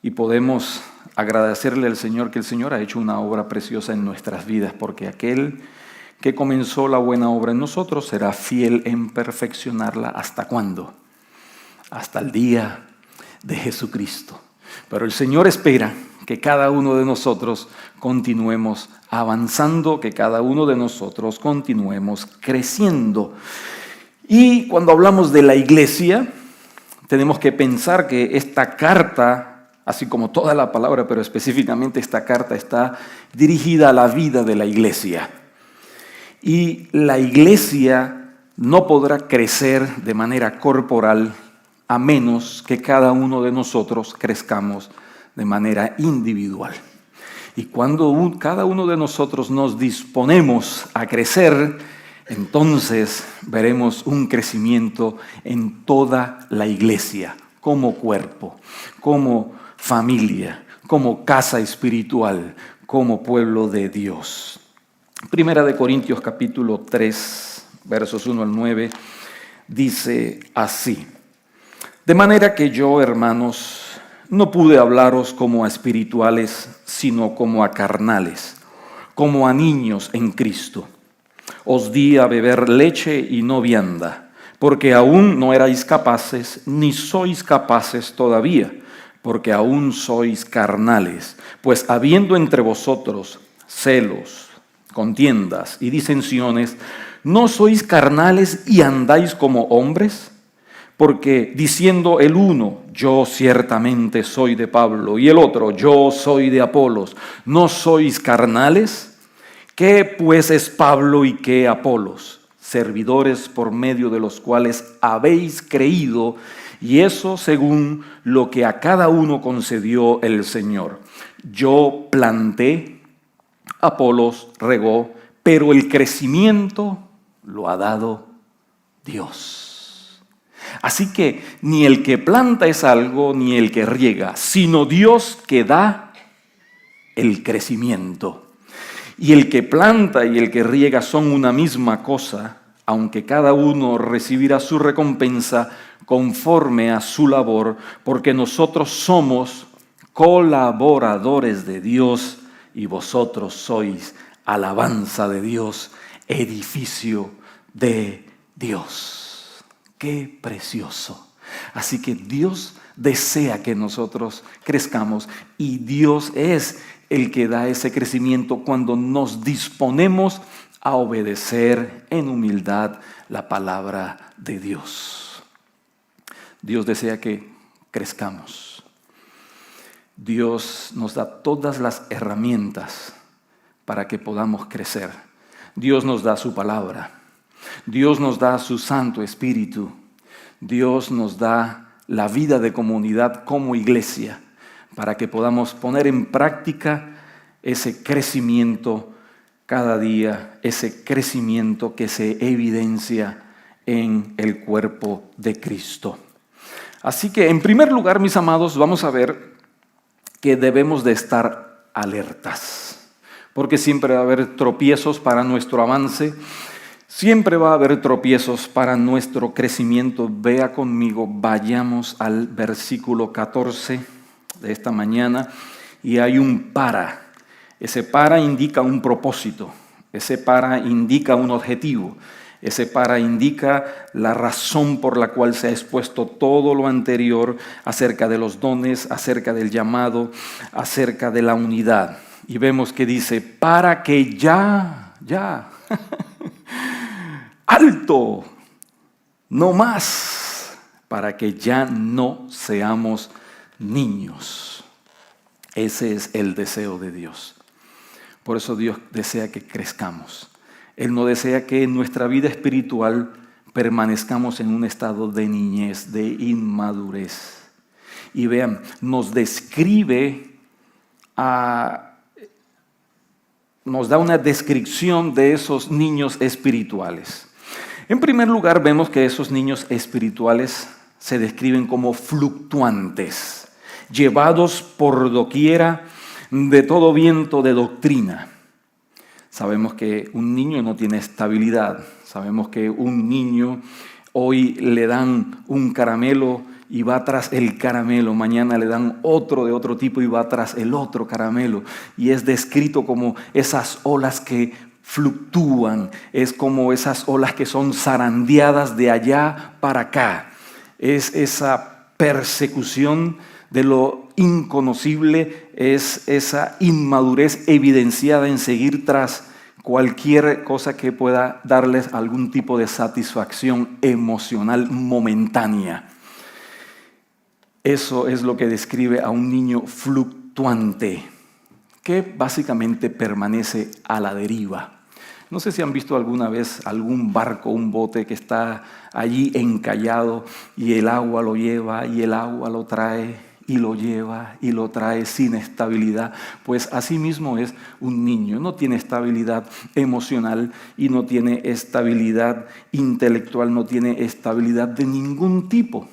y podemos agradecerle al Señor que el Señor ha hecho una obra preciosa en nuestras vidas, porque aquel que comenzó la buena obra en nosotros será fiel en perfeccionarla. ¿Hasta cuándo? Hasta el día de Jesucristo. Pero el Señor espera que cada uno de nosotros continuemos avanzando, que cada uno de nosotros continuemos creciendo. Y cuando hablamos de la iglesia, tenemos que pensar que esta carta, así como toda la palabra, pero específicamente esta carta está dirigida a la vida de la iglesia. Y la iglesia no podrá crecer de manera corporal a menos que cada uno de nosotros crezcamos de manera individual. Y cuando cada uno de nosotros nos disponemos a crecer, entonces veremos un crecimiento en toda la iglesia, como cuerpo, como familia, como casa espiritual, como pueblo de Dios. Primera de Corintios capítulo 3, versos 1 al 9, dice así: de manera que yo, hermanos, no pude hablaros como a espirituales, sino como a carnales, como a niños en Cristo. Os di a beber leche y no vianda, porque aún no erais capaces, ni sois capaces todavía, porque aún sois carnales. Pues habiendo entre vosotros celos, contiendas y disensiones, ¿no sois carnales y andáis como hombres? Porque diciendo el uno, yo ciertamente soy de Pablo, y el otro, yo soy de Apolos, ¿no sois carnales? ¿Qué pues es Pablo y qué Apolos? Servidores por medio de los cuales habéis creído, y eso según lo que a cada uno concedió el Señor. Yo planté, Apolos regó, pero el crecimiento lo ha dado Dios. Así que ni el que planta es algo, ni el que riega, sino Dios que da el crecimiento. Y el que planta y el que riega son una misma cosa, aunque cada uno recibirá su recompensa conforme a su labor, porque nosotros somos colaboradores de Dios y vosotros sois alabanza de Dios, edificio de Dios. ¡Qué precioso! Así que Dios desea que nosotros crezcamos y Dios es el que da ese crecimiento cuando nos disponemos a obedecer en humildad la palabra de Dios. Dios desea que crezcamos. Dios nos da todas las herramientas para que podamos crecer. Dios nos da su palabra. Dios nos da su Santo Espíritu. Dios nos da la vida de comunidad como iglesia para que podamos poner en práctica ese crecimiento cada día, ese crecimiento que se evidencia en el cuerpo de Cristo. Así que, en primer lugar, mis amados, vamos a ver que debemos de estar alertas, porque siempre va a haber tropiezos para nuestro avance, siempre va a haber tropiezos para nuestro crecimiento. Vea conmigo, vayamos al versículo 14 de esta mañana, y hay un para. Ese para indica un propósito, ese para indica un objetivo, ese para indica la razón por la cual se ha expuesto todo lo anterior acerca de los dones, acerca del llamado, acerca de la unidad. Y vemos que dice, para que ya, alto, no más, para que ya no seamos niños. Ese es el deseo de Dios. Por eso Dios desea que crezcamos. Él no desea que en nuestra vida espiritual permanezcamos en un estado de niñez, de inmadurez. Y vean, nos describe, nos da una descripción de esos niños espirituales. En primer lugar, vemos que esos niños espirituales se describen como fluctuantes, llevados por doquiera de todo viento de doctrina. Sabemos que un niño no tiene estabilidad. Sabemos que un niño hoy le dan un caramelo y va tras el caramelo, mañana le dan otro de otro tipo y va tras el otro caramelo, y es descrito como esas olas que fluctúan, es como esas olas que son zarandeadas de allá para acá, es esa persecución de lo inconocible, es esa inmadurez evidenciada en seguir tras cualquier cosa que pueda darles algún tipo de satisfacción emocional momentánea. Eso es lo que describe a un niño fluctuante, que básicamente permanece a la deriva. No sé si han visto alguna vez algún barco, un bote que está allí encallado y el agua lo lleva y el agua lo trae y lo lleva y lo trae sin estabilidad. Pues así mismo es un niño. No tiene estabilidad emocional y no tiene estabilidad intelectual, no tiene estabilidad de ningún tipo.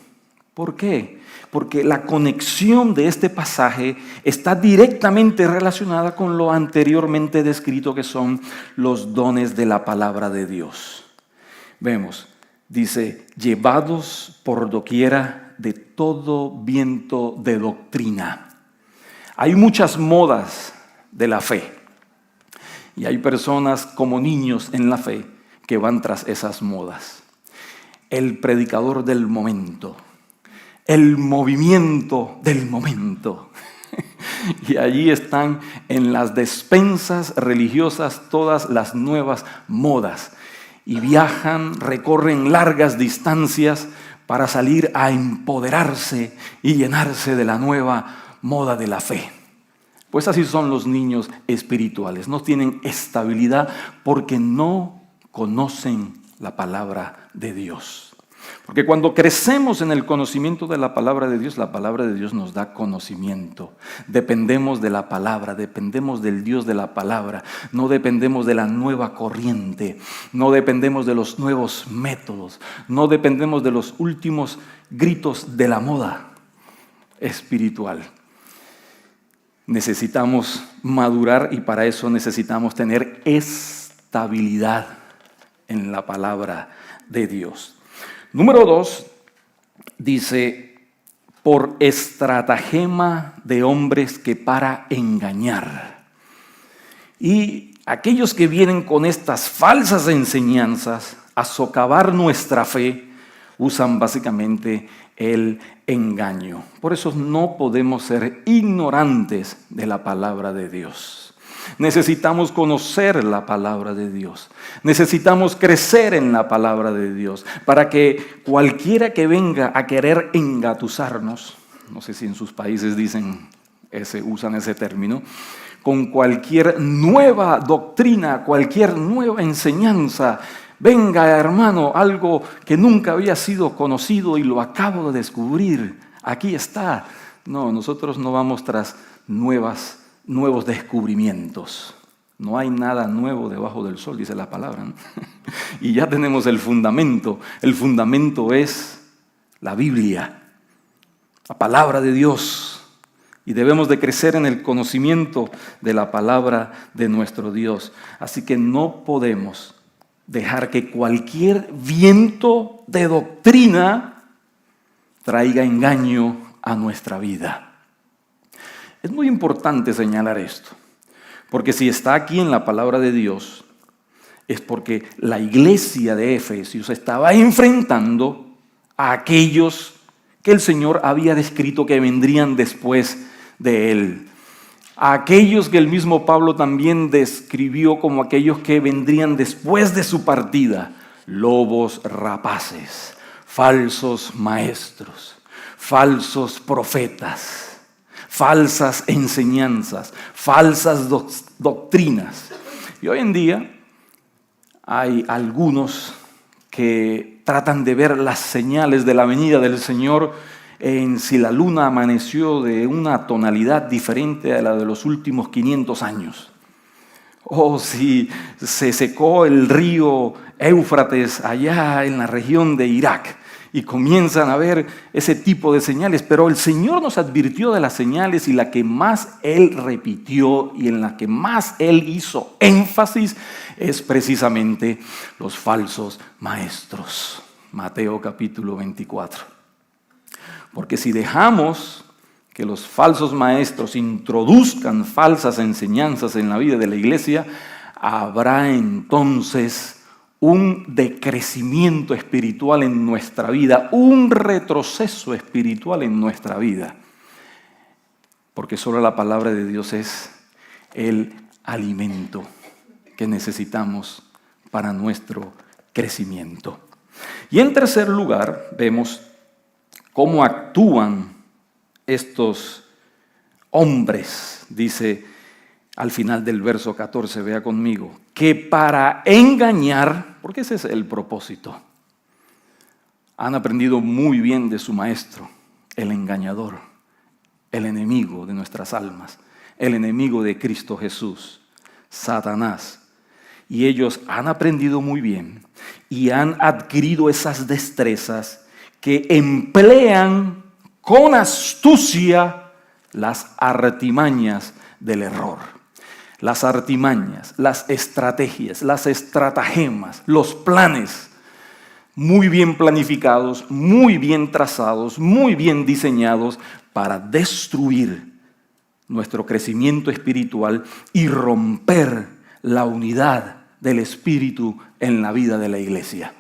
¿Por qué? Porque la conexión de este pasaje está directamente relacionada con lo anteriormente descrito, que son los dones de la palabra de Dios. Vemos, dice, llevados por doquiera de todo viento de doctrina. Hay muchas modas de la fe y hay personas como niños en la fe que van tras esas modas. El predicador del momento, el movimiento del momento. Y allí están en las despensas religiosas todas las nuevas modas. Y viajan, recorren largas distancias para salir a empoderarse y llenarse de la nueva moda de la fe. Pues así son los niños espirituales. No tienen estabilidad porque no conocen la palabra de Dios. Porque cuando crecemos en el conocimiento de la palabra de Dios nos da conocimiento. Dependemos de la palabra, dependemos del Dios de la palabra. No dependemos de la nueva corriente, no dependemos de los nuevos métodos, no dependemos de los últimos gritos de la moda espiritual. Necesitamos madurar y para eso necesitamos tener estabilidad en la palabra de Dios. Número 2, dice, por estratagema de hombres que para engañar. Y aquellos que vienen con estas falsas enseñanzas a socavar nuestra fe, usan básicamente el engaño. Por eso no podemos ser ignorantes de la palabra de Dios. Necesitamos conocer la palabra de Dios. Necesitamos crecer en la palabra de Dios para que cualquiera que venga a querer engatusarnos, no sé si en sus países usan ese término, con cualquier nueva doctrina, cualquier nueva enseñanza, venga hermano, algo que nunca había sido conocido y lo acabo de descubrir, aquí está. No, nosotros no vamos tras nuevos descubrimientos. No hay nada nuevo debajo del sol, dice la palabra, ¿no? Y ya tenemos el fundamento. El fundamento es la Biblia, la palabra de Dios. Y debemos de crecer en el conocimiento de la palabra de nuestro Dios. Así que no podemos dejar que cualquier viento de doctrina traiga engaño a nuestra vida. Es muy importante señalar esto, porque si está aquí en la palabra de Dios, es porque la iglesia de Efesios estaba enfrentando a aquellos que el Señor había descrito que vendrían después de él. A aquellos que el mismo Pablo también describió como aquellos que vendrían después de su partida. Lobos rapaces, falsos maestros, falsos profetas, falsas enseñanzas, falsas doctrinas. Y hoy en día hay algunos que tratan de ver las señales de la venida del Señor en si la luna amaneció de una tonalidad diferente a la de los últimos 500 años. O si se secó el río Éufrates allá en la región de Irak. Y comienzan a ver ese tipo de señales. Pero el Señor nos advirtió de las señales y la que más Él repitió y en la que más Él hizo énfasis es precisamente los falsos maestros. Mateo capítulo 24. Porque si dejamos que los falsos maestros introduzcan falsas enseñanzas en la vida de la iglesia, habrá entonces un decrecimiento espiritual en nuestra vida, un retroceso espiritual en nuestra vida. Porque solo la palabra de Dios es el alimento que necesitamos para nuestro crecimiento. Y en tercer lugar, vemos cómo actúan estos hombres, dice al final del verso 14, vea conmigo, que para engañar, porque ese es el propósito, han aprendido muy bien de su maestro, el engañador, el enemigo de nuestras almas, el enemigo de Cristo Jesús, Satanás. Y ellos han aprendido muy bien y han adquirido esas destrezas que emplean con astucia las artimañas del error. Las artimañas, las estrategias, las estratagemas, los planes muy bien planificados, muy bien trazados, muy bien diseñados para destruir nuestro crecimiento espiritual y romper la unidad del Espíritu en la vida de la iglesia.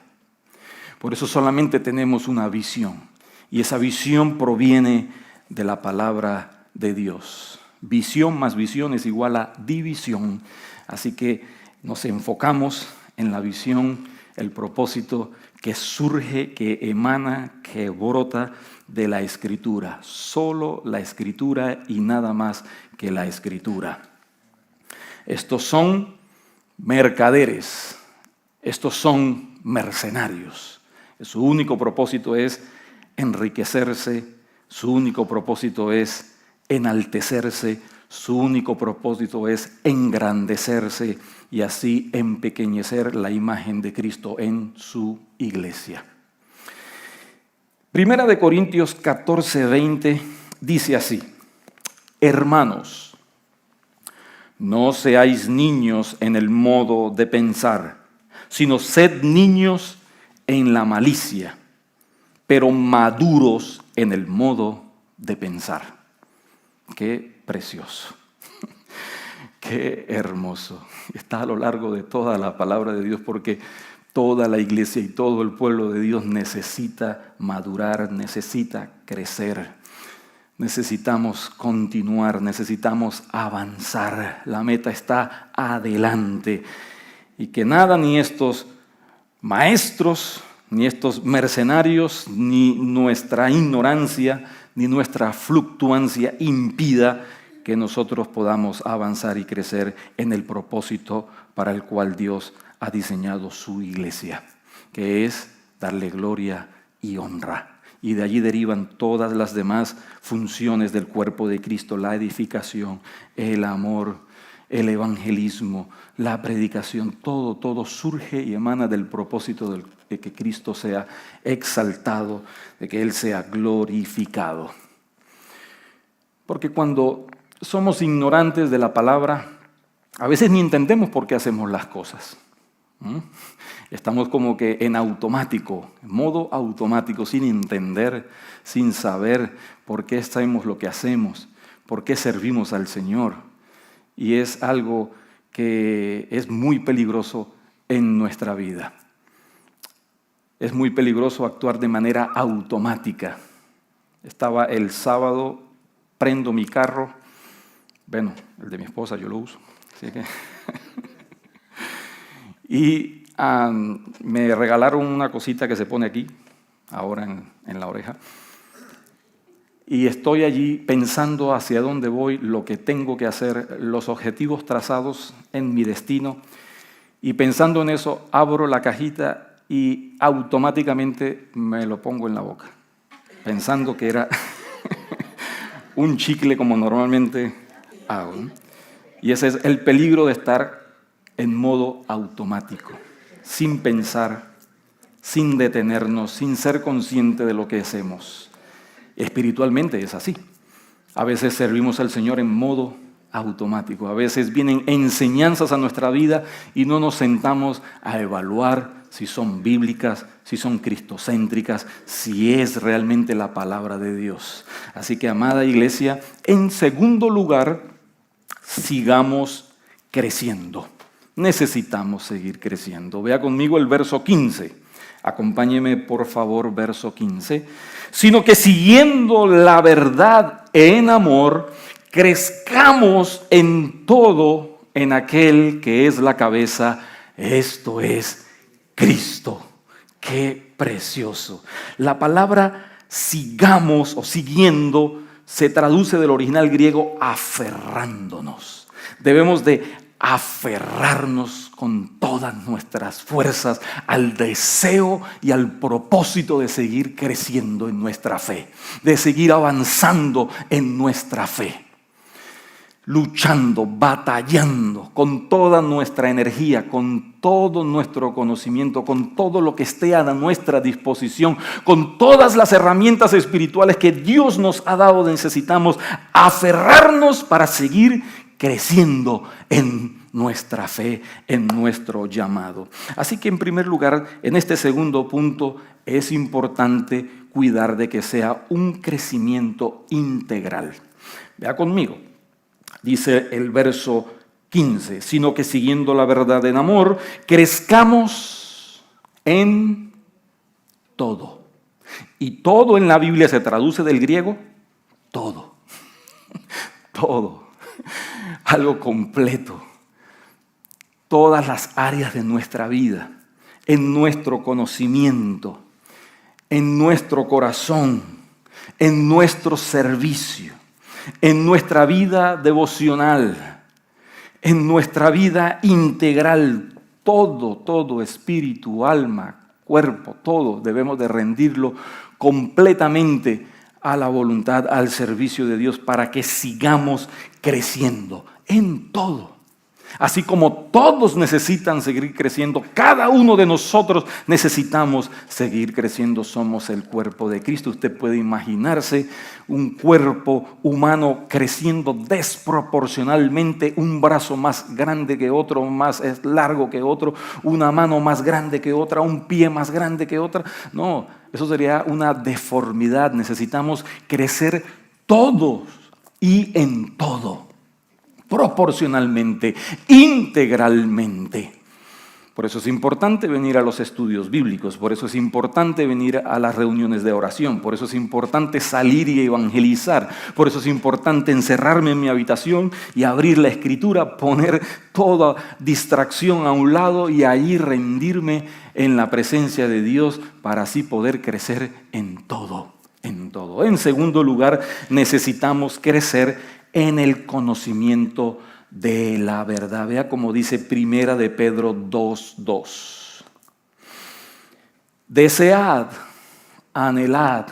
Por eso solamente tenemos una visión, y esa visión proviene de la palabra de Dios. Visión más visión es igual a división. Así que nos enfocamos en la visión, el propósito que surge, que emana, que brota de la Escritura. Solo la Escritura y nada más que la Escritura. Estos son mercaderes, estos son mercenarios. Su único propósito es enriquecerse, su único propósito es enaltecerse, su único propósito es engrandecerse y así empequeñecer la imagen de Cristo en su iglesia. Primera de Corintios 14:20 dice así: hermanos, no seáis niños en el modo de pensar, sino sed niños en la malicia, pero maduros en el modo de pensar. Qué precioso, qué hermoso. Está a lo largo de toda la palabra de Dios, porque toda la iglesia y todo el pueblo de Dios necesita madurar, necesita crecer. Necesitamos continuar, necesitamos avanzar. La meta está adelante. Y que nada, ni estos maestros, ni estos mercenarios, ni nuestra ignorancia, ni nuestra fluctuancia impida que nosotros podamos avanzar y crecer en el propósito para el cual Dios ha diseñado su iglesia, que es darle gloria y honra. Y de allí derivan todas las demás funciones del cuerpo de Cristo: la edificación, el amor, el evangelismo, la predicación. Todo surge y emana del propósito de que Cristo sea exaltado, de que Él sea glorificado. Porque cuando somos ignorantes de la palabra, a veces ni entendemos por qué hacemos las cosas. Estamos como que en automático, en modo automático, sin entender, sin saber por qué hacemos lo que hacemos, por qué servimos al Señor. Y es algo que es muy peligroso en nuestra vida. Es muy peligroso actuar de manera automática. Estaba el sábado, prendo mi carro, bueno, el de mi esposa yo lo uso, así que... Y me regalaron una cosita que se pone aquí, ahora en la oreja. Y estoy allí pensando hacia dónde voy, lo que tengo que hacer, los objetivos trazados en mi destino. Y pensando en eso, abro la cajita y automáticamente me lo pongo en la boca, pensando que era un chicle como normalmente hago. Y ese es el peligro de estar en modo automático, sin pensar, sin detenernos, sin ser consciente de lo que hacemos. Espiritualmente es así. A veces servimos al Señor en modo automático. A veces vienen enseñanzas a nuestra vida y no nos sentamos a evaluar si son bíblicas, si son cristocéntricas, si es realmente la palabra de Dios. Así que, amada iglesia, en segundo lugar, sigamos creciendo. Necesitamos seguir creciendo. Vea conmigo el verso 15. Acompáñeme, por favor, verso 15. Sino que siguiendo la verdad en amor, crezcamos en todo en aquel que es la cabeza, esto es Cristo. ¡Qué precioso! La palabra sigamos o siguiendo se traduce del original griego aferrándonos. Debemos de aferrarnos con todas nuestras fuerzas al deseo y al propósito de seguir creciendo en nuestra fe, de seguir avanzando en nuestra fe, luchando, batallando con toda nuestra energía, con todo nuestro conocimiento, con todo lo que esté a nuestra disposición, con todas las herramientas espirituales que Dios nos ha dado. Necesitamos aferrarnos para seguir creciendo en nuestra fe, en nuestro llamado. Así que en primer lugar, en este segundo punto, es importante cuidar de que sea un crecimiento integral. Vea conmigo, dice el verso 15, sino que siguiendo la verdad en amor, crezcamos en todo. Y todo en la Biblia se traduce del griego, todo. Todo. Algo completo. Todas las áreas de nuestra vida, en nuestro conocimiento, en nuestro corazón, en nuestro servicio, en nuestra vida devocional, en nuestra vida integral, todo, espíritu, alma, cuerpo, todo debemos de rendirlo completamente a la voluntad, al servicio de Dios, para que sigamos creciendo en todo. Así como todos necesitan seguir creciendo, cada uno de nosotros necesitamos seguir creciendo. Somos el cuerpo de Cristo. Usted puede imaginarse un cuerpo humano creciendo desproporcionalmente, un brazo más grande que otro, más largo que otro, una mano más grande que otra, un pie más grande que otra. No, eso sería una deformidad. Necesitamos crecer todos y en todo, proporcionalmente, integralmente. Por eso es importante venir a los estudios bíblicos, por eso es importante venir a las reuniones de oración, por eso es importante salir y evangelizar, por eso es importante encerrarme en mi habitación y abrir la Escritura, poner toda distracción a un lado y ahí rendirme en la presencia de Dios para así poder crecer en todo, en todo. En segundo lugar, necesitamos crecer en el conocimiento de la verdad. Vea como dice Primera de Pedro 2:2. Desead, anhelad,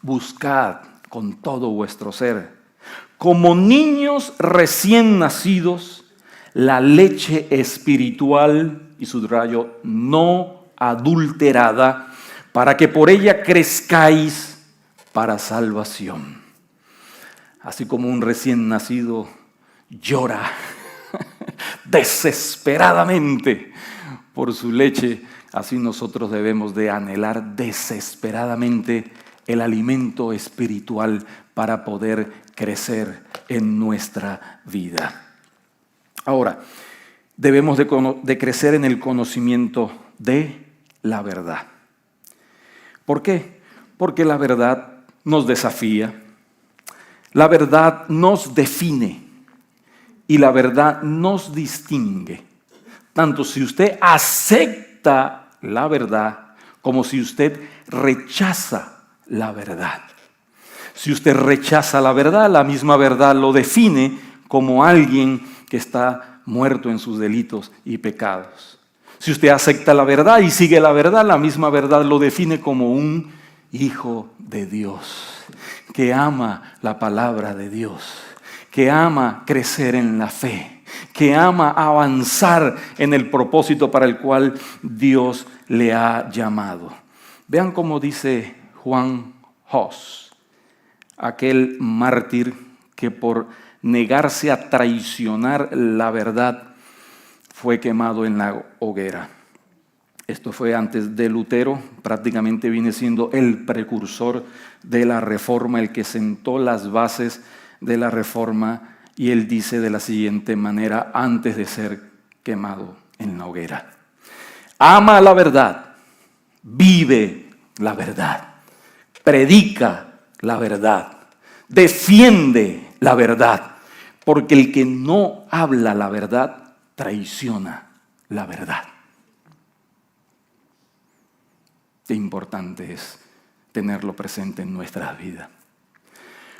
buscad con todo vuestro ser, como niños recién nacidos, la leche espiritual, y subrayo, no adulterada, para que por ella crezcáis para salvación. Así como un recién nacido llora desesperadamente por su leche, así nosotros debemos de anhelar desesperadamente el alimento espiritual para poder crecer en nuestra vida. Ahora, debemos de crecer en el conocimiento de la verdad. ¿Por qué? Porque la verdad nos desafía. La verdad nos define y la verdad nos distingue. Tanto si usted acepta la verdad como si usted rechaza la verdad. Si usted rechaza la misma verdad lo define como alguien que está muerto en sus delitos y pecados. Si usted acepta la verdad y sigue la misma verdad lo define como un hijo de Dios, que ama la palabra de Dios, que ama crecer en la fe, que ama avanzar en el propósito para el cual Dios le ha llamado. Vean cómo dice Juan Hus, aquel mártir que por negarse a traicionar la verdad fue quemado en la hoguera. Esto fue antes de Lutero, prácticamente viene siendo el precursor de la Reforma, el que sentó las bases de la Reforma, y él dice de la siguiente manera antes de ser quemado en la hoguera: ama la verdad, vive la verdad, predica la verdad, defiende la verdad, porque el que no habla la verdad traiciona la verdad. Qué importante es tenerlo presente en nuestras vidas.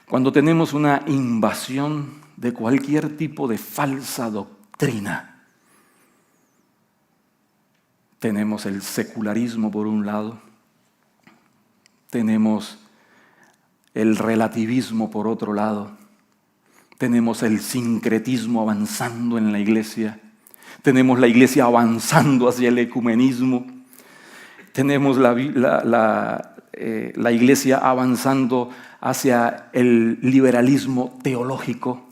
Cuando tenemos una invasión de cualquier tipo de falsa doctrina, tenemos el secularismo por un lado, tenemos el relativismo por otro lado, tenemos el sincretismo avanzando en la iglesia, tenemos la iglesia avanzando hacia el ecumenismo, tenemos la iglesia avanzando hacia el liberalismo teológico,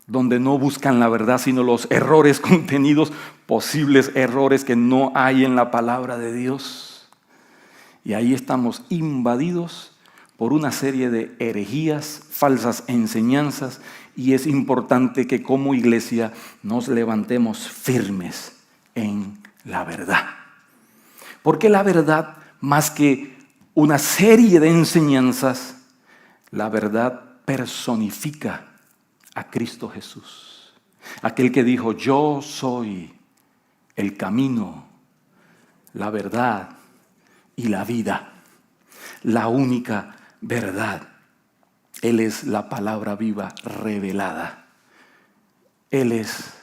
donde no buscan la verdad, sino los errores contenidos, posibles errores que no hay en la palabra de Dios. Y ahí estamos invadidos por una serie de herejías, falsas enseñanzas, y es importante que como iglesia nos levantemos firmes en la verdad. Porque la verdad, más que una serie de enseñanzas, la verdad personifica a Cristo Jesús. Aquel que dijo: yo soy el camino, la verdad y la vida. La única verdad. Él es la palabra viva revelada. Él es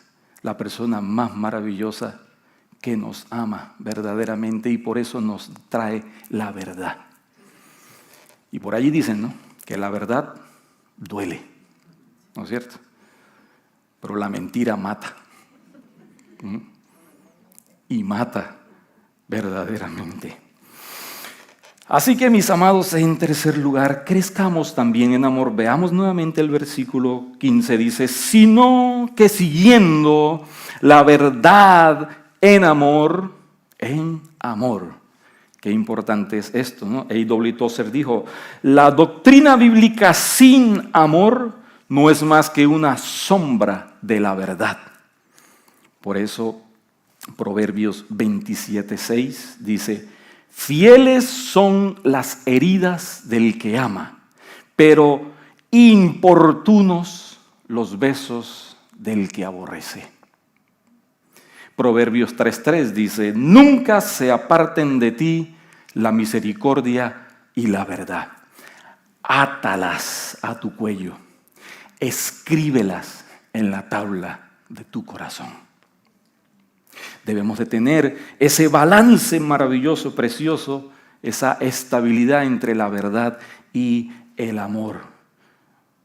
la persona más maravillosa que nos ama verdaderamente y por eso nos trae la verdad. Y por allí dicen, ¿no?, que la verdad duele, ¿no es cierto? Pero la mentira mata. Y mata verdaderamente. Así que, mis amados, en tercer lugar, crezcamos también en amor. Veamos nuevamente el versículo 15, dice: sino que siguiendo la verdad en amor. Qué importante es esto, ¿no? A.W. Tozer dijo: la doctrina bíblica sin amor no es más que una sombra de la verdad. Por eso, Proverbios 27:6 dice: fieles son las heridas del que ama, pero importunos los besos del que aborrece. Proverbios 3:3 dice: nunca se aparten de ti la misericordia y la verdad. Átalas a tu cuello, escríbelas en la tabla de tu corazón. Debemos de tener ese balance maravilloso, precioso, esa estabilidad entre la verdad y el amor.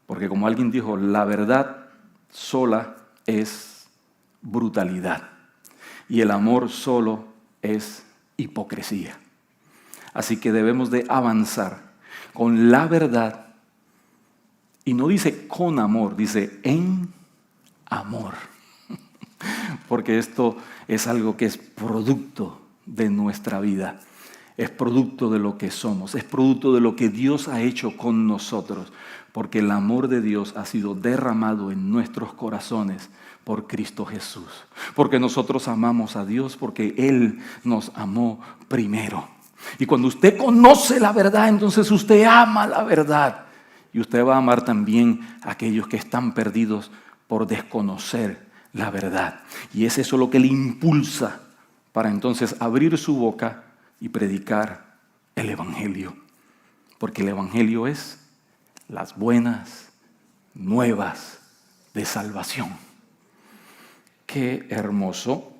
Porque como alguien dijo, la verdad sola es brutalidad y el amor solo es hipocresía. Así que debemos de avanzar con la verdad, y no dice con amor, dice en amor. Porque esto es algo que es producto de nuestra vida, es producto de lo que somos, es producto de lo que Dios ha hecho con nosotros, porque el amor de Dios ha sido derramado en nuestros corazones por Cristo Jesús, porque nosotros amamos a Dios, porque Él nos amó primero. Y cuando usted conoce la verdad, entonces usted ama la verdad, y usted va a amar también a aquellos que están perdidos por desconocer la verdad. Y es eso lo que le impulsa para entonces abrir su boca y predicar el Evangelio. Porque el Evangelio es las buenas nuevas de salvación. Qué hermoso.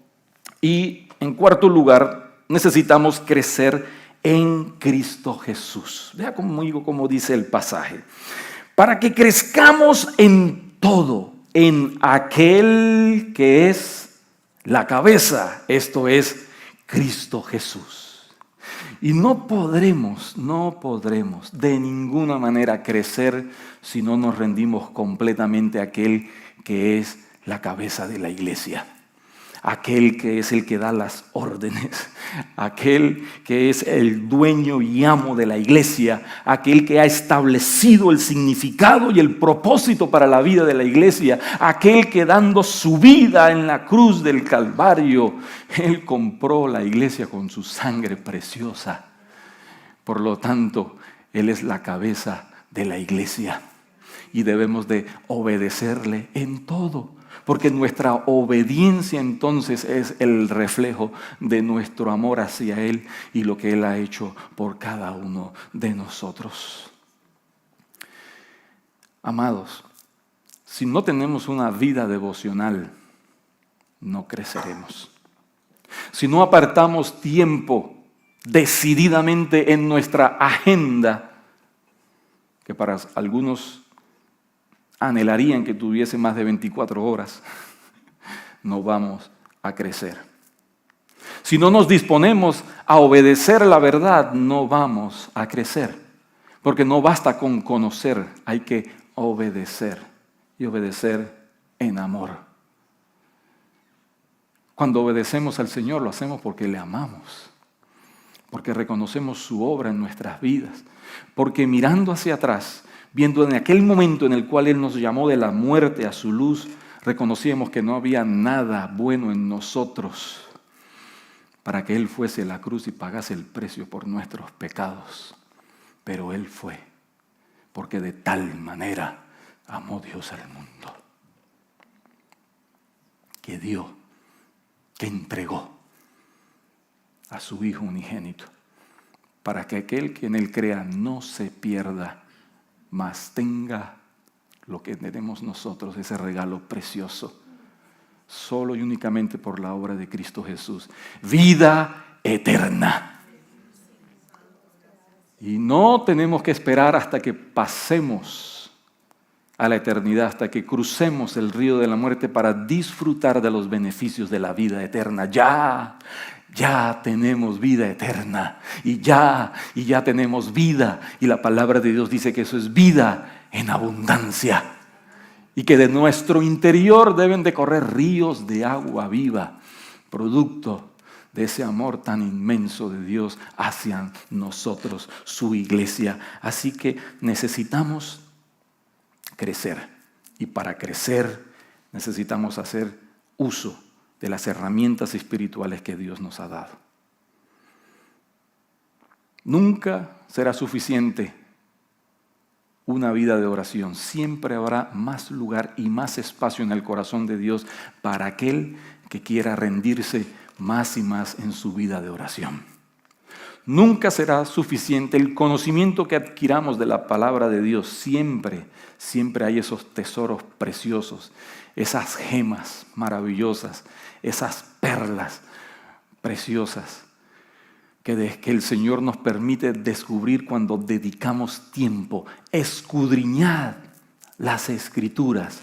Y en cuarto lugar, necesitamos crecer en Cristo Jesús. Vea conmigo cómo dice el pasaje. Para que crezcamos en todo, en aquel que es la cabeza, esto es Cristo Jesús. Y no podremos de ninguna manera crecer si no nos rendimos completamente a aquel que es la cabeza de la iglesia. aquel que es el que da las órdenes, aquel que es el dueño y amo de la iglesia, aquel que ha establecido el significado y el propósito para la vida de la iglesia, aquel que dando su vida en la cruz del Calvario, Él compró la iglesia con su sangre preciosa. Por lo tanto, Él es la cabeza de la iglesia y debemos de obedecerle en todo. Porque nuestra obediencia entonces es el reflejo de nuestro amor hacia Él y lo que Él ha hecho por cada uno de nosotros. Amados, si no tenemos una vida devocional, no creceremos. Si no apartamos tiempo decididamente en nuestra agenda, que para algunos anhelarían que tuviese más de 24 horas, no vamos a crecer. Si no nos disponemos a obedecer la verdad, no vamos a crecer. Porque no basta con conocer, hay que obedecer. Y obedecer en amor. Cuando obedecemos al Señor, lo hacemos porque le amamos. Porque reconocemos su obra en nuestras vidas. Porque mirando hacia atrás, viendo en aquel momento en el cual Él nos llamó de la muerte a su luz, reconocíamos que no había nada bueno en nosotros para que Él fuese a la cruz y pagase el precio por nuestros pecados. Pero Él fue, porque de tal manera amó Dios al mundo, que dio, que entregó a su Hijo unigénito, para que aquel que en Él crea no se pierda, mas tenga lo que tenemos nosotros, ese regalo precioso, solo y únicamente por la obra de Cristo Jesús, vida eterna. Y no tenemos que esperar hasta que pasemos a la eternidad, hasta que crucemos el río de la muerte para disfrutar de los beneficios de la vida eterna. Ya tenemos vida eterna y ya tenemos vida, y la palabra de Dios dice que eso es vida en abundancia y que de nuestro interior deben de correr ríos de agua viva, producto de ese amor tan inmenso de Dios hacia nosotros, su iglesia. Así que necesitamos crecer, y para crecer necesitamos hacer uso de las herramientas espirituales que Dios nos ha dado. Nunca será suficiente una vida de oración. Siempre habrá más lugar y más espacio en el corazón de Dios para aquel que quiera rendirse más y más en su vida de oración. Nunca será suficiente el conocimiento que adquiramos de la palabra de Dios. Siempre hay esos tesoros preciosos, esas gemas maravillosas, esas perlas preciosas que el Señor nos permite descubrir cuando dedicamos tiempo. Escudriñad las Escrituras,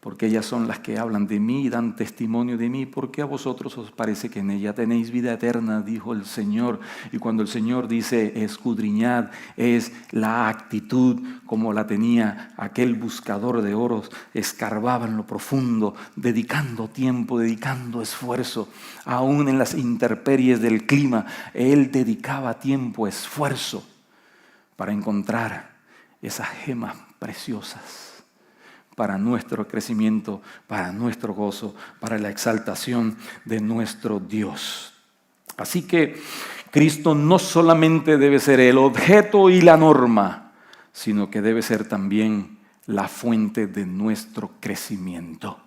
porque ellas son las que hablan de mí y dan testimonio de mí, porque a vosotros os parece que en ella tenéis vida eterna, dijo el Señor. Y cuando el Señor dice escudriñad, es la actitud como la tenía aquel buscador de oros, escarbaba en lo profundo, dedicando tiempo, dedicando esfuerzo, aún en las intemperies del clima. Él dedicaba tiempo, esfuerzo, para encontrar esas gemas preciosas, para nuestro crecimiento, para nuestro gozo, para la exaltación de nuestro Dios. Así que Cristo no solamente debe ser el objeto y la norma, sino que debe ser también la fuente de nuestro crecimiento.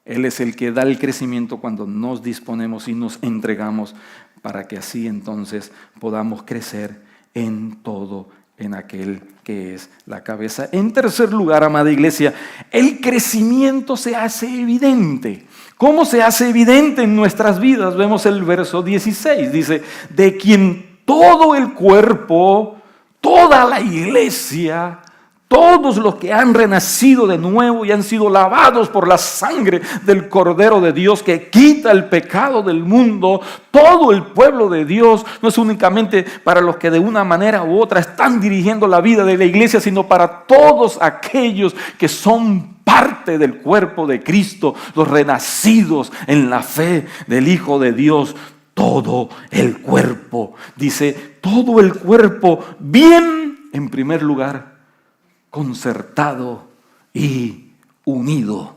Él es el que da el crecimiento cuando nos disponemos y nos entregamos, para que así entonces podamos crecer en todo, en aquel que es la cabeza. En tercer lugar, amada iglesia, el crecimiento se hace evidente. ¿Cómo se hace evidente en nuestras vidas? Vemos el verso 16, dice, de quien todo el cuerpo, toda la iglesia, Todos los que han renacido de nuevo y han sido lavados por la sangre del Cordero de Dios que quita el pecado del mundo, todo el pueblo de Dios, no es únicamente para los que de una manera u otra están dirigiendo la vida de la iglesia, sino para todos aquellos que son parte del cuerpo de Cristo, los renacidos en la fe del Hijo de Dios. Todo el cuerpo, dice, todo el cuerpo, bien, en primer lugar, concertado y unido.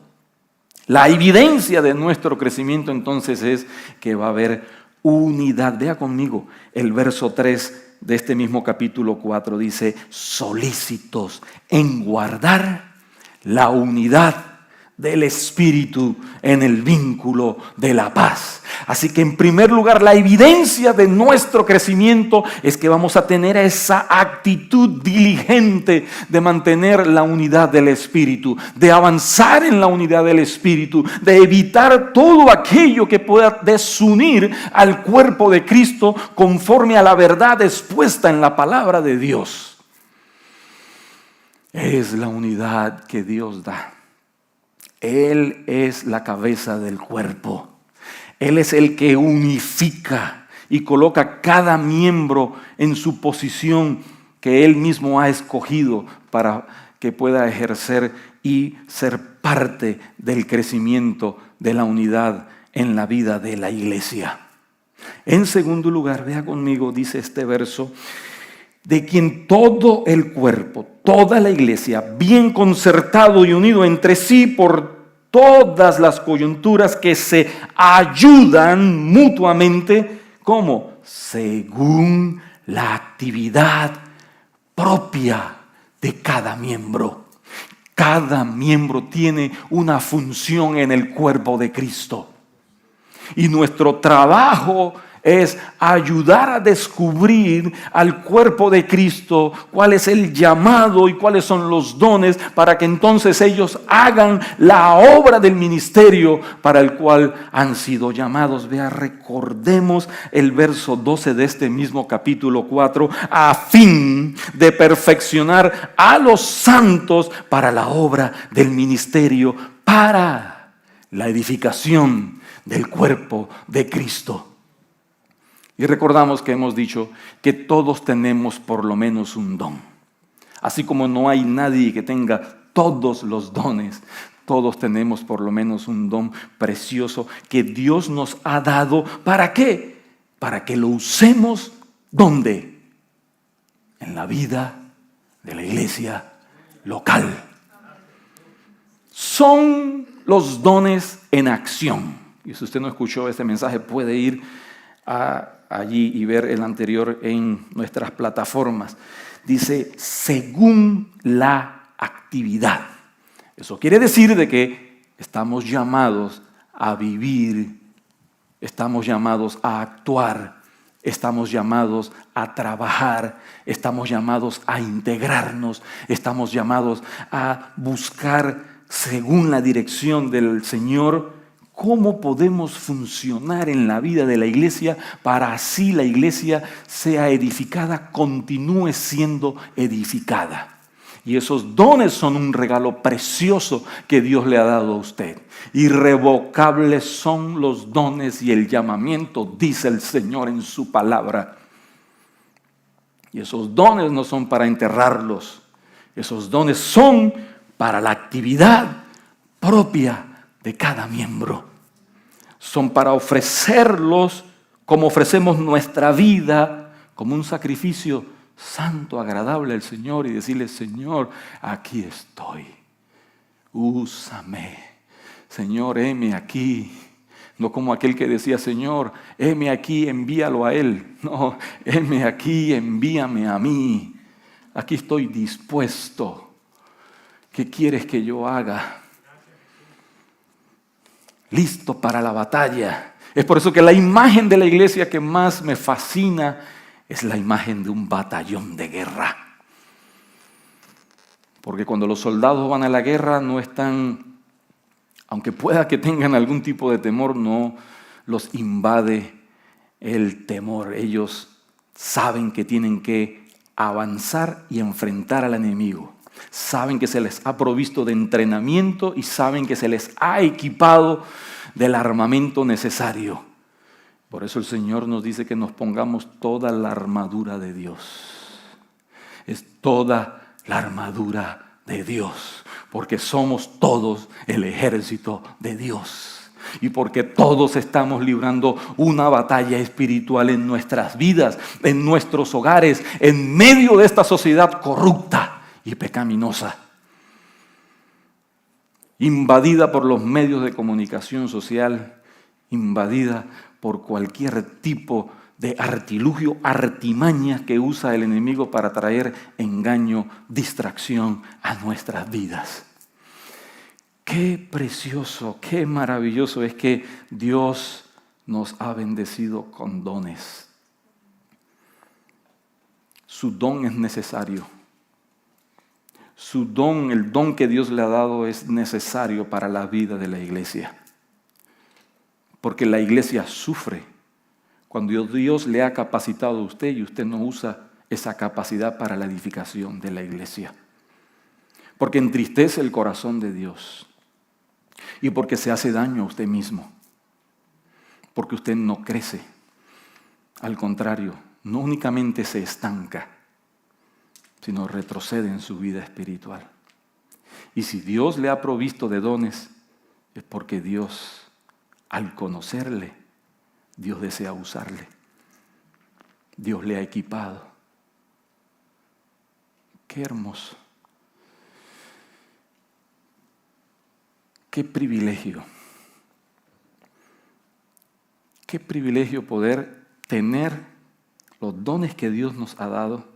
La evidencia de nuestro crecimiento entonces es que va a haber unidad. Vea conmigo el verso 3 de este mismo capítulo 4, dice, solícitos en guardar la unidad del Espíritu en el vínculo de la paz. Así que en primer lugar, la evidencia de nuestro crecimiento es que vamos a tener esa actitud diligente de mantener la unidad del Espíritu, de avanzar en la unidad del Espíritu, de evitar todo aquello que pueda desunir al cuerpo de Cristo conforme a la verdad expuesta en la palabra de Dios. Es la unidad que Dios da. Él es la cabeza del cuerpo. Él es el que unifica y coloca cada miembro en su posición que Él mismo ha escogido para que pueda ejercer y ser parte del crecimiento de la unidad en la vida de la iglesia. En segundo lugar, vea conmigo, dice este verso, de quien todo el cuerpo, toda la iglesia, bien concertado y unido entre sí por todas las coyunturas que se ayudan mutuamente, ¿cómo? Según la actividad propia de cada miembro. Cada miembro tiene una función en el cuerpo de Cristo. Y nuestro trabajo es ayudar a descubrir al cuerpo de Cristo cuál es el llamado y cuáles son los dones para que entonces ellos hagan la obra del ministerio para el cual han sido llamados. Vea, recordemos el verso 12 de este mismo capítulo 4, a fin de perfeccionar a los santos para la obra del ministerio, para la edificación del cuerpo de Cristo. Y recordamos que hemos dicho que todos tenemos por lo menos un don. Así como no hay nadie que tenga todos los dones, todos tenemos por lo menos un don precioso que Dios nos ha dado. ¿Para qué? Para que lo usemos, ¿dónde? En la vida de la iglesia local. Son los dones en acción. Y si usted no escuchó este mensaje, puede ir allí y ver el anterior en nuestras plataformas. Dice, según la actividad. Eso quiere decir de que estamos llamados a vivir, estamos llamados a actuar, estamos llamados a trabajar, estamos llamados a integrarnos, estamos llamados a buscar según la dirección del Señor cómo podemos funcionar en la vida de la iglesia para así la iglesia sea edificada, continúe siendo edificada. Y esos dones son un regalo precioso que Dios le ha dado a usted. Irrevocables son los dones y el llamamiento, dice el Señor en su palabra. Y esos dones no son para enterrarlos. Esos dones son para la actividad propia de cada miembro. Son para ofrecerlos como ofrecemos nuestra vida, como un sacrificio santo, agradable al Señor, y decirle, Señor, aquí estoy, úsame, Señor, heme aquí. No como aquel que decía, Señor, heme aquí, envíalo a Él. No, heme aquí, envíame a mí. Aquí estoy dispuesto. ¿Qué quieres que yo haga? Listo para la batalla. Es por eso que la imagen de la iglesia que más me fascina es la imagen de un batallón de guerra. Porque cuando los soldados van a la guerra no están, aunque pueda que tengan algún tipo de temor, no los invade el temor. Ellos saben que tienen que avanzar y enfrentar al enemigo. Saben que se les ha provisto de entrenamiento y saben que se les ha equipado del armamento necesario. Por eso el Señor nos dice que nos pongamos toda la armadura de Dios. Es toda la armadura de Dios, porque somos todos el ejército de Dios. Y porque todos estamos librando una batalla espiritual en nuestras vidas, en nuestros hogares, en medio de esta sociedad corrupta y pecaminosa, invadida por los medios de comunicación social, invadida por cualquier tipo de artilugio, artimaña que usa el enemigo para traer engaño, distracción a nuestras vidas. Qué precioso, qué maravilloso es que Dios nos ha bendecido con dones. Su don es necesario. Su don, el don que Dios le ha dado es necesario para la vida de la iglesia. Porque la iglesia sufre cuando Dios le ha capacitado a usted y usted no usa esa capacidad para la edificación de la iglesia. Porque entristece el corazón de Dios. Y porque se hace daño a usted mismo. Porque usted no crece. Al contrario, no únicamente se estanca, sino retrocede en su vida espiritual. Y si Dios le ha provisto de dones, es porque Dios, al conocerle, Dios desea usarle. Dios le ha equipado. Qué hermoso. Qué privilegio. Qué privilegio poder tener los dones que Dios nos ha dado,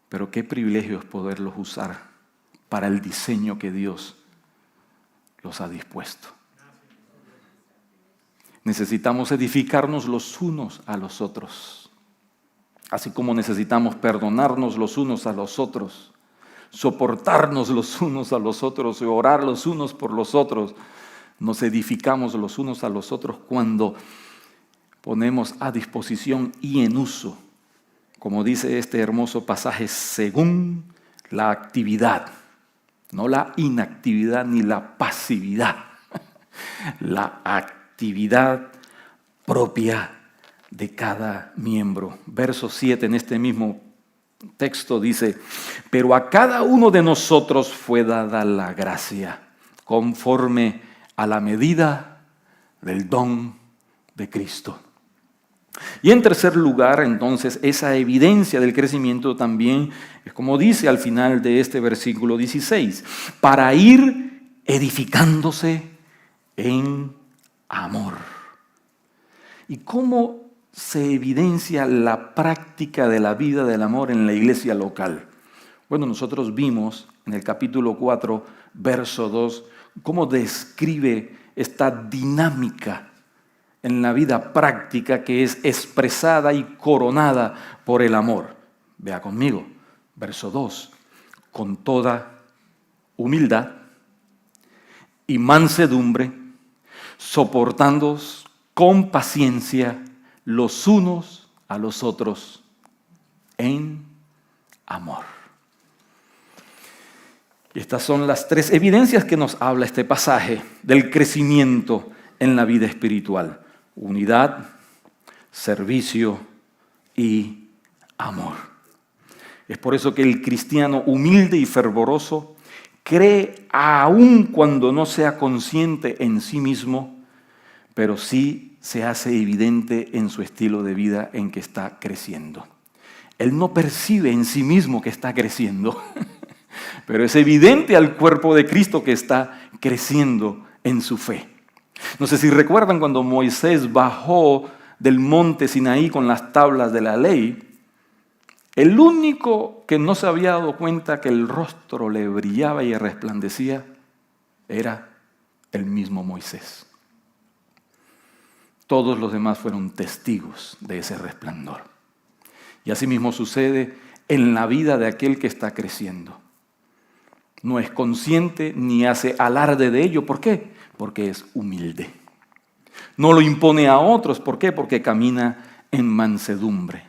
pero qué privilegio es poderlos usar para el diseño que Dios los ha dispuesto. Necesitamos edificarnos los unos a los otros, así como necesitamos perdonarnos los unos a los otros, soportarnos los unos a los otros y orar los unos por los otros. Nos edificamos los unos a los otros cuando ponemos a disposición y en uso, como dice este hermoso pasaje, según la actividad, no la inactividad ni la pasividad, la actividad propia de cada miembro. Verso 7 en este mismo texto dice: pero a cada uno de nosotros fue dada la gracia, conforme a la medida del don de Cristo. Y en tercer lugar, entonces, esa evidencia del crecimiento también es como dice al final de este versículo 16, para ir edificándose en amor. ¿Y cómo se evidencia la práctica de la vida del amor en la iglesia local? Bueno, nosotros vimos en el capítulo 4, verso 2, cómo describe esta dinámica en la vida práctica que es expresada y coronada por el amor. Vea conmigo, verso 2, con toda humildad y mansedumbre, soportándoos con paciencia los unos a los otros en amor. Y estas son las tres evidencias que nos habla este pasaje del crecimiento en la vida espiritual. Unidad, servicio y amor. Es por eso que el cristiano humilde y fervoroso cree aun cuando no sea consciente en sí mismo, pero sí se hace evidente en su estilo de vida en que está creciendo. Él no percibe en sí mismo que está creciendo, pero es evidente al cuerpo de Cristo que está creciendo en su fe. No sé si recuerdan cuando Moisés bajó del monte Sinaí con las tablas de la ley, el único que no se había dado cuenta que el rostro le brillaba y resplandecía era el mismo Moisés. Todos los demás fueron testigos de ese resplandor. Y así mismo sucede en la vida de aquel que está creciendo. No es consciente ni hace alarde de ello. ¿Por qué? Porque es humilde. No lo impone a otros. ¿Por qué? Porque camina en mansedumbre.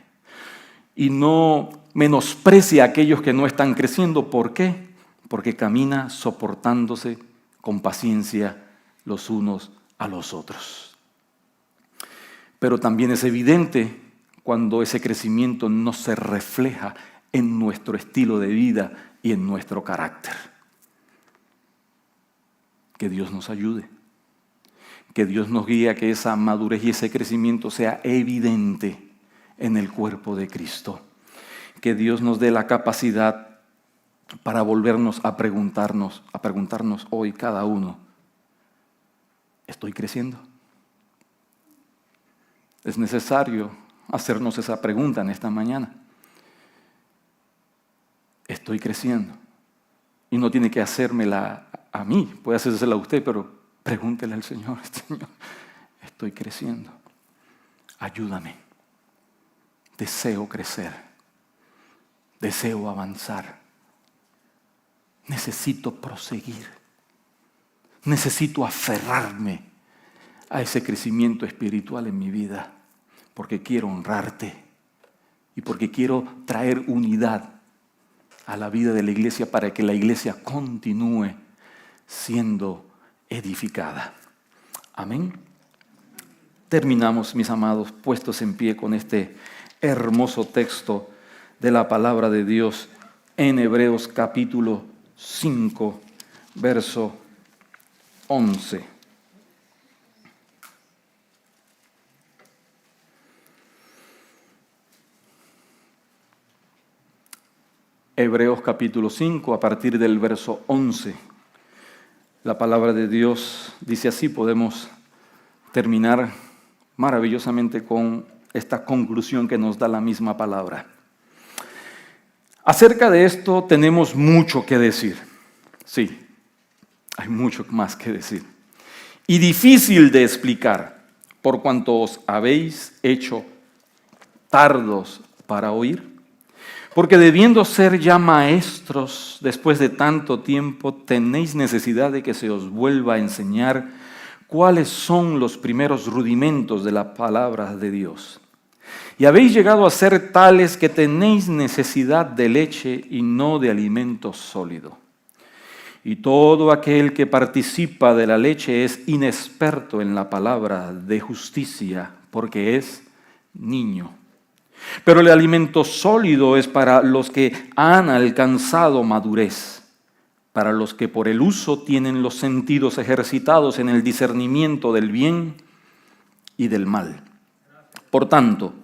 Y no menosprecia a aquellos que no están creciendo. ¿Por qué? Porque camina soportándose con paciencia los unos a los otros. Pero también es evidente cuando ese crecimiento no se refleja en nuestro estilo de vida y en nuestro carácter. Que Dios nos ayude, que Dios nos guíe a que esa madurez y ese crecimiento sea evidente en el cuerpo de Cristo. Que Dios nos dé la capacidad para volvernos a preguntarnos hoy cada uno, ¿estoy creciendo? Es necesario hacernos esa pregunta en esta mañana. ¿Estoy creciendo? Y no tiene que hacérmela a mí, puede hacérsela a usted, pero pregúntele al Señor, Señor, estoy creciendo. Ayúdame. Deseo crecer. Deseo avanzar. Necesito proseguir. Necesito aferrarme a ese crecimiento espiritual en mi vida, porque quiero honrarte y porque quiero traer unidad a la vida de la iglesia para que la iglesia continúe siendo edificada. Amén. Terminamos, mis amados, puestos en pie con este hermoso texto de la palabra de Dios en Hebreos capítulo 5, verso 11. Hebreos capítulo 5, a partir del verso 11. La palabra de Dios dice así, podemos terminar maravillosamente con esta conclusión que nos da la misma palabra. Acerca de esto tenemos mucho que decir. Sí, hay mucho más que decir. Y difícil de explicar, por cuanto os habéis hecho tardos para oír. Porque debiendo ser ya maestros después de tanto tiempo, tenéis necesidad de que se os vuelva a enseñar cuáles son los primeros rudimentos de la palabra de Dios. Y habéis llegado a ser tales que tenéis necesidad de leche y no de alimento sólido. Y todo aquel que participa de la leche es inexperto en la palabra de justicia, porque es niño. Pero el alimento sólido es para los que han alcanzado madurez, para los que por el uso tienen los sentidos ejercitados en el discernimiento del bien y del mal. Por tanto,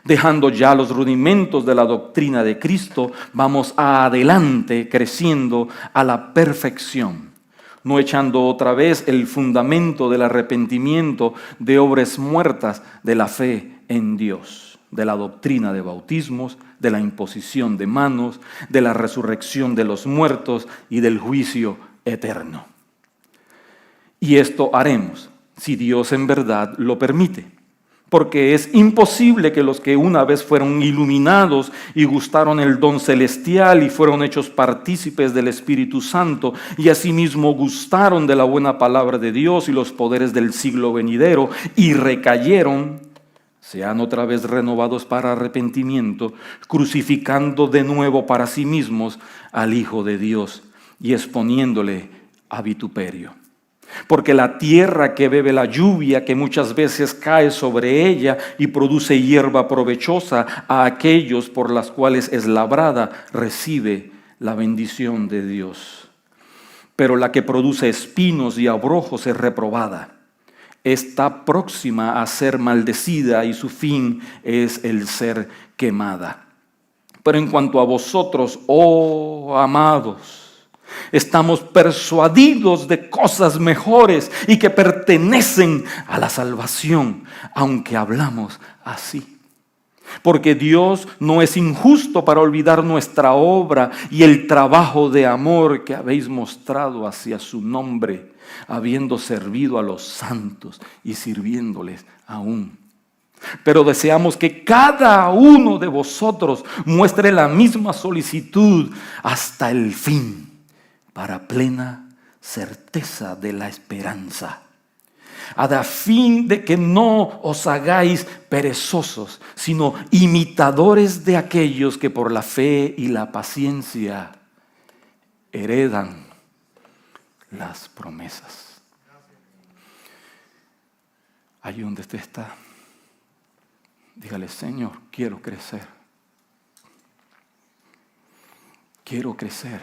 dejando ya los rudimentos de la doctrina de Cristo, vamos adelante creciendo a la perfección, no echando otra vez el fundamento del arrepentimiento de obras muertas de la fe en Dios, de la doctrina de bautismos, de la imposición de manos, de la resurrección de los muertos y del juicio eterno. Y esto haremos, si Dios en verdad lo permite, porque es imposible que los que una vez fueron iluminados y gustaron el don celestial y fueron hechos partícipes del Espíritu Santo y asimismo gustaron de la buena palabra de Dios y los poderes del siglo venidero y recayeron, sean otra vez renovados para arrepentimiento, crucificando de nuevo para sí mismos al Hijo de Dios y exponiéndole a vituperio. Porque la tierra que bebe la lluvia que muchas veces cae sobre ella y produce hierba provechosa a aquellos por las cuales es labrada, recibe la bendición de Dios. Pero la que produce espinos y abrojos es reprobada. Está próxima a ser maldecida y su fin es el ser quemada. Pero en cuanto a vosotros, oh amados, estamos persuadidos de cosas mejores y que pertenecen a la salvación, aunque hablamos así. Porque Dios no es injusto para olvidar nuestra obra y el trabajo de amor que habéis mostrado hacia su nombre, habiendo servido a los santos y sirviéndoles aún. Pero deseamos que cada uno de vosotros muestre la misma solicitud hasta el fin, para plena certeza de la esperanza. a fin de que no os hagáis perezosos, sino imitadores de aquellos que por la fe y la paciencia heredan las promesas. Allí donde usted está, dígale: Señor, quiero crecer. Quiero crecer.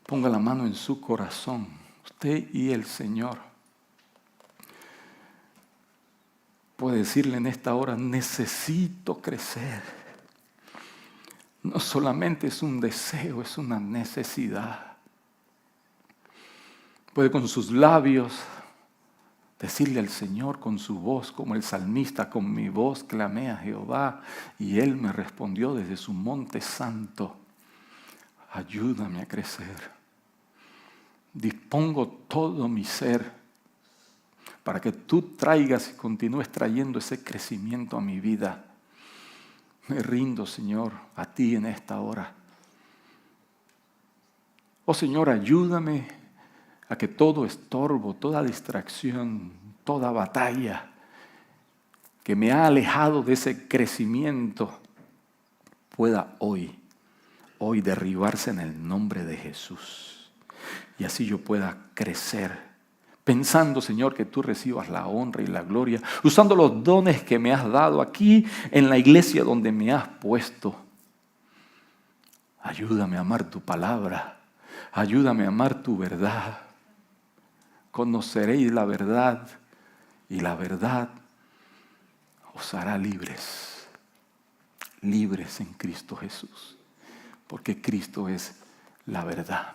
Ponga la mano en su corazón, usted y el Señor. Puede decirle en esta hora: necesito crecer. No solamente es un deseo, es una necesidad. Puede con sus labios decirle al Señor con su voz, como el salmista: con mi voz clamé a Jehová y Él me respondió desde su monte santo. Ayúdame a crecer. Dispongo todo mi ser para que tú traigas y continúes trayendo ese crecimiento a mi vida. Me rindo, Señor, a ti en esta hora. Oh Señor, ayúdame a que todo estorbo, toda distracción, toda batalla que me ha alejado de ese crecimiento pueda hoy derribarse en el nombre de Jesús. Y así yo pueda crecer, pensando, Señor, que tú recibas la honra y la gloria, usando los dones que me has dado aquí en la iglesia donde me has puesto. Ayúdame a amar tu palabra, ayúdame a amar tu verdad. Conoceréis la verdad y la verdad os hará libres, libres en Cristo Jesús, porque Cristo es la verdad.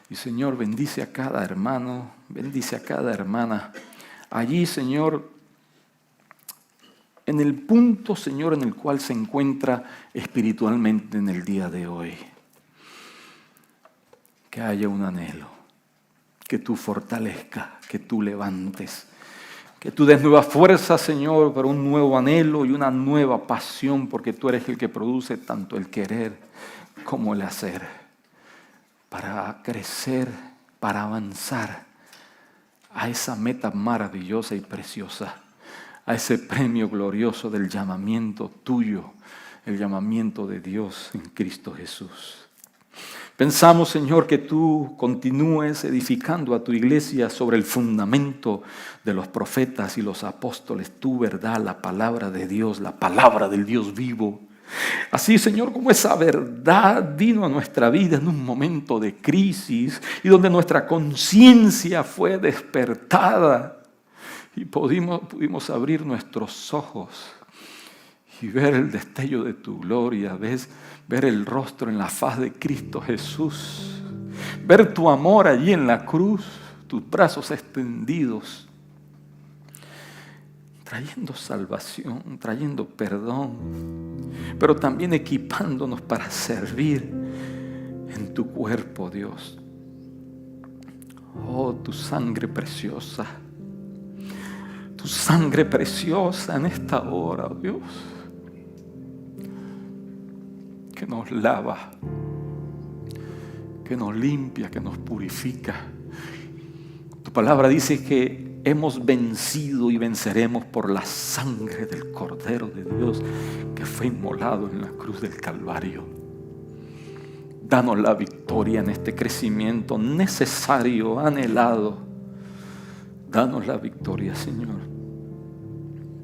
Y Señor, bendice a cada hermano, bendice a cada hermana. Allí, Señor, en el punto, Señor, en el cual se encuentra espiritualmente en el día de hoy. Que haya un anhelo, que tú fortalezcas, que tú levantes, que tú des nueva fuerza, Señor, para un nuevo anhelo y una nueva pasión, porque tú eres el que produce tanto el querer como el hacer. Para crecer, para avanzar a esa meta maravillosa y preciosa, a ese premio glorioso del llamamiento tuyo, el llamamiento de Dios en Cristo Jesús. Pensamos, Señor, que tú continúes edificando a tu iglesia sobre el fundamento de los profetas y los apóstoles, tu verdad, la palabra de Dios, la palabra del Dios vivo. Así, Señor, como esa verdad vino a nuestra vida en un momento de crisis y donde nuestra conciencia fue despertada y pudimos abrir nuestros ojos y ver el destello de tu gloria, ver el rostro en la faz de Cristo Jesús, ver tu amor allí en la cruz, tus brazos extendidos, trayendo salvación, trayendo perdón, pero también equipándonos para servir en tu cuerpo, Dios. Oh, tu sangre preciosa en esta hora, oh Dios, que nos lava, que nos limpia, que nos purifica. Tu palabra dice que hemos vencido y venceremos por la sangre del Cordero de Dios que fue inmolado en la cruz del Calvario. Danos la victoria en este crecimiento necesario, anhelado. Danos la victoria, Señor,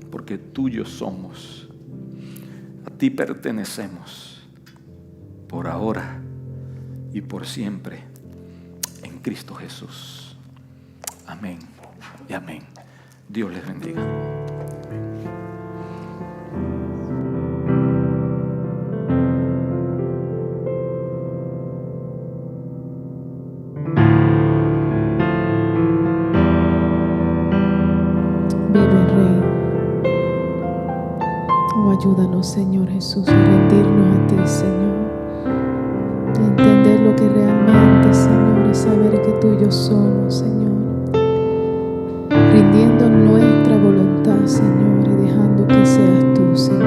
porque tuyos somos. A ti pertenecemos por ahora y por siempre en Cristo Jesús. Amén. Y amén. Dios les bendiga. Vive Rey. Oh, ayúdanos, Señor Jesús, a rendirnos a ti, Señor. A entender lo que realmente, Señor, es saber que tuyos somos, Señor. Rindiendo nuestra voluntad, Señor, y dejando que seas tú, Señor.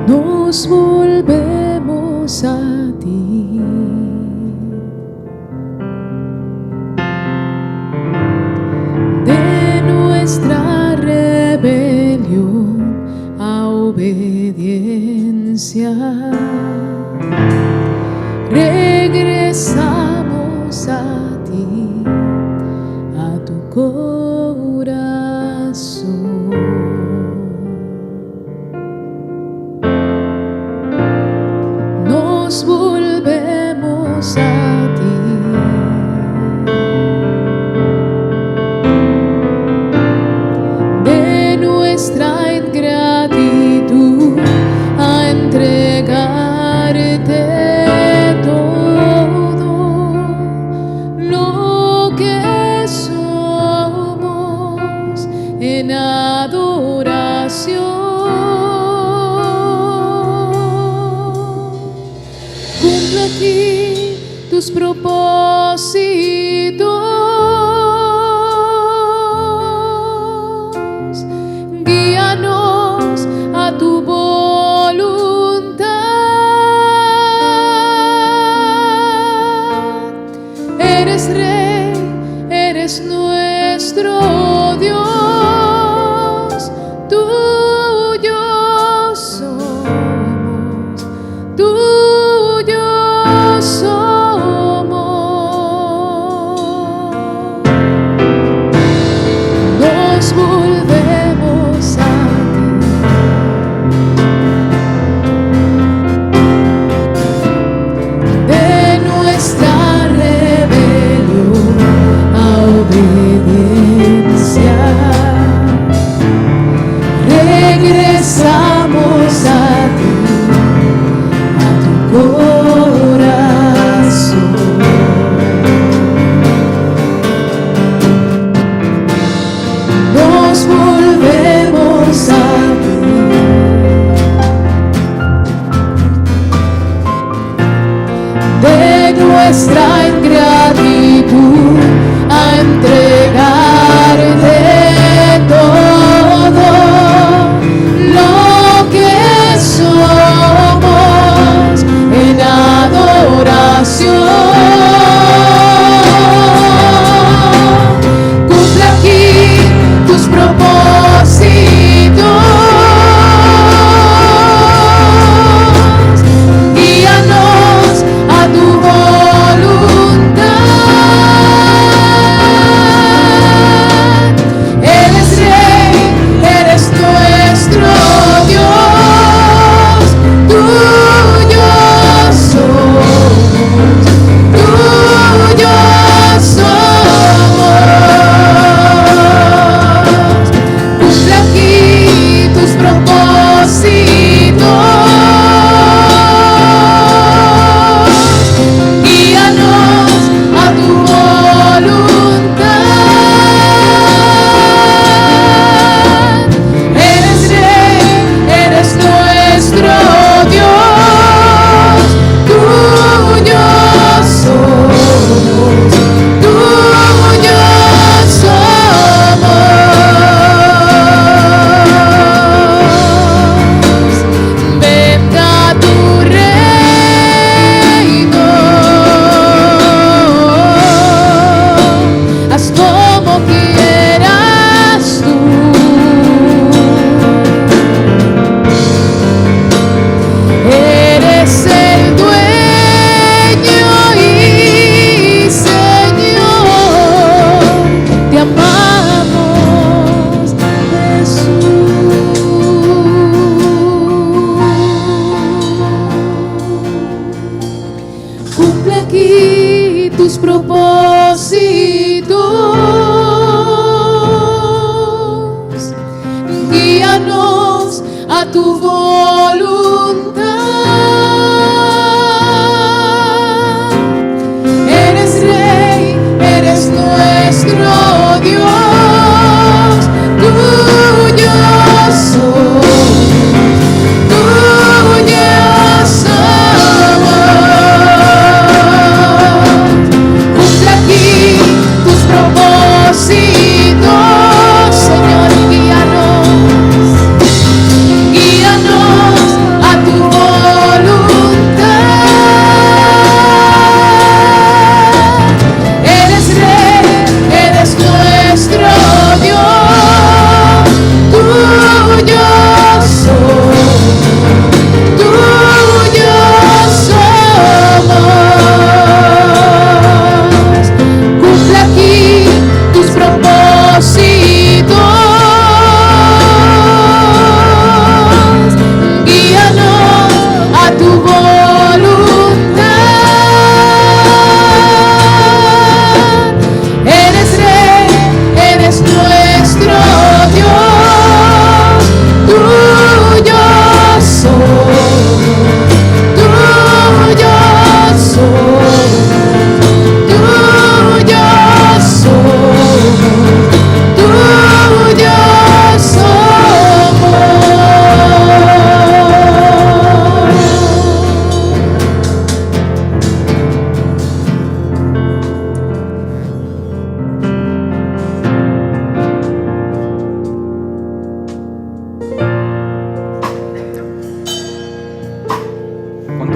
Nos volvemos a ti. ti. De nuestra rebelión a obediencia, regresamos a ti, a tu corazón. Nos volvemos a ti. De nuestra ingratitud a entregarte todo lo que somos en adoración. Cumple aquí tus propósitos, guíanos a tu voluntad. Eres Rey, eres nuestro Dios, tuyo somos, tuyo somos. Nos volvemos a ti. De nuestra rebelión a obediencia, regresamos a ti, a tu corazón. Nos volvemos a ti. De nuestra ingratitud a entregarte todo lo que somos en adoración. Cumple aquí tus propósitos, guíanos a tu voluntad. Eres Rey, eres nuestro Dios, tuyo somos, tuyo somos. Cumple aquí tus propósitos, guíanos a tu voluntad. Eres Rey, eres nuestro Dios, tuyo somos, tuyo somos. Venga tu reino, haz como quieras tú. Eres el dueño y Señor, te amamos, Jesús. Cumple aquí tus propósitos, guíanos a tu voluntad. Eres Rey, eres nuestro Dios, tuyo somos, tuyo somos. Cumple aquí tus propósitos, Señor, y guíanos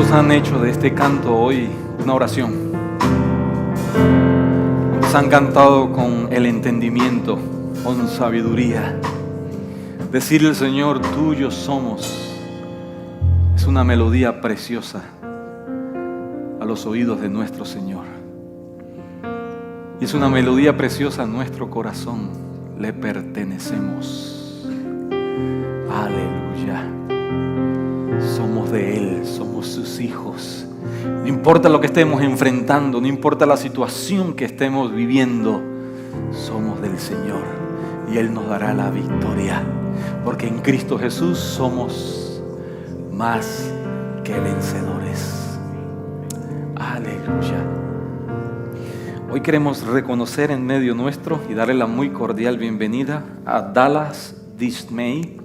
¿Cuántos han hecho de este canto hoy una oración? ¿Cuántos han cantado con el entendimiento, con sabiduría? Decirle al Señor, tuyo somos, es una melodía preciosa a los oídos de nuestro Señor. Y es una melodía preciosa a nuestro corazón. Le pertenecemos. Aleluya. Somos de Él, somos sus hijos. No importa lo que estemos enfrentando, no importa la situación que estemos viviendo, somos del Señor y Él nos dará la victoria. Porque en Cristo Jesús somos más que vencedores. Aleluya. Hoy queremos reconocer en medio nuestro y darle la muy cordial bienvenida a Dallas Dismay,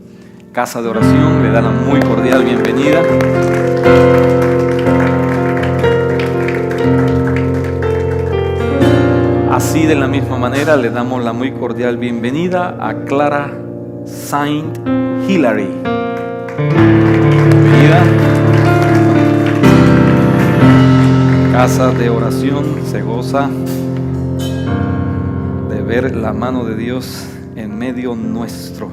Casa de Oración. Le da la muy cordial bienvenida. Así de la misma manera le damos la muy cordial bienvenida a Clara Saint Hilary. Bienvenida. Casa de Oración se goza de ver la mano de Dios en medio nuestro.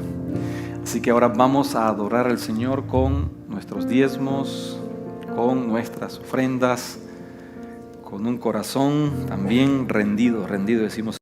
Así que ahora vamos a adorar al Señor con nuestros diezmos, con nuestras ofrendas, con un corazón también rendido, decimos.